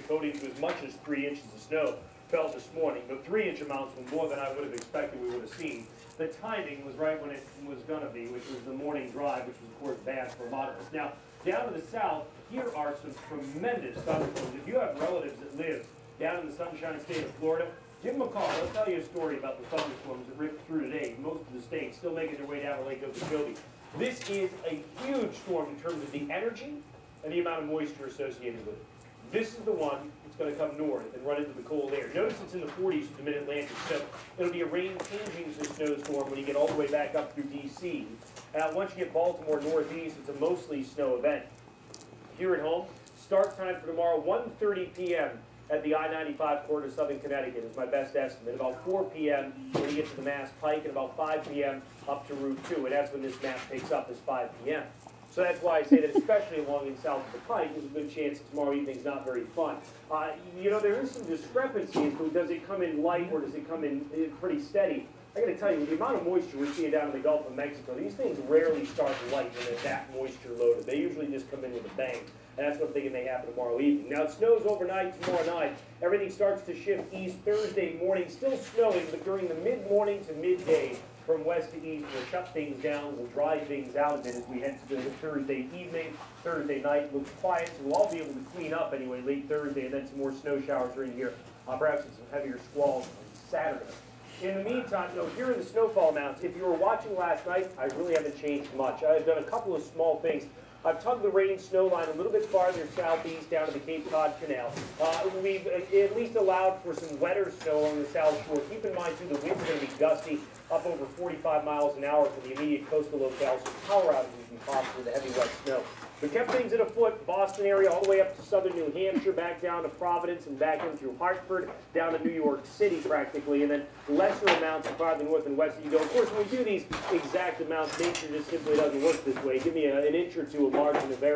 totaling to as much as 3 inches of snow fell this morning. The 3-inch amounts were more than I would have expected we would have seen. The timing was right when it was going to be, which was the morning drive, which was, of course, bad for a lot of us. Now, down to the south, here are some tremendous thunderstorms. If you have relatives that live down in the Sunshine State of Florida, give them a call. They'll tell you a story about the thunderstorms that ripped through today. Most of the state still making their way down to Lake Okeechobee. This is a huge storm in terms of the energy and the amount of moisture associated with it. This is the one that's going to come north and run into the cold air. Notice it's in the 40s to the mid-Atlantic, so it'll be a rain-changing snowstorm when you get all the way back up through D.C. Once you get Baltimore northeast, it's a mostly snow event. Here at home, start time for tomorrow, 1:30 p.m. at the I-95 corridor of Southern Connecticut is my best estimate. About 4 p.m. when you get to the Mass Pike, and about 5 p.m. up to Route 2, and that's when this map takes up is 5 p.m. So that's why I say that especially along and south of the Pike, there's a good chance that tomorrow evening's not very fun. You know, there is some discrepancies. Does it come in light or does it come in pretty steady? I got to tell you, with the amount of moisture we're seeing down in the Gulf of Mexico, these things rarely start light when they're that moisture loaded. They usually just come in with a bang, and that's what I'm thinking may happen tomorrow evening. Now, it snows overnight tomorrow night. Everything starts to shift east Thursday morning. Still snowing, but during the mid-morning to midday, from west to east, we'll shut things down, we'll dry things out a bit as we head to the Thursday evening. Thursday night looks quiet, so we'll all be able to clean up anyway late Thursday, and then some more snow showers during here. Perhaps some heavier squalls on Saturday. In the meantime, you know, here are the snowfall amounts. If you were watching last night, I really haven't changed much. I've done a couple of small things. I've tugged the rain snow line a little bit farther southeast down to the Cape Cod Canal. We've at least allowed for some wetter snow along the south shore. Keep in mind, too, the winds are going to be gusty, up over 45 miles an hour for the immediate coastal locales, so power outages will be possible with the heavy wet snow. We kept things at a foot, Boston area, all the way up to southern New Hampshire, back down to Providence, and back in through Hartford, down to New York City practically, and then lesser amounts as far the north and west as you go. Of course, when we do these exact amounts, nature just simply doesn't work this way. Give me an inch or two of margin of error.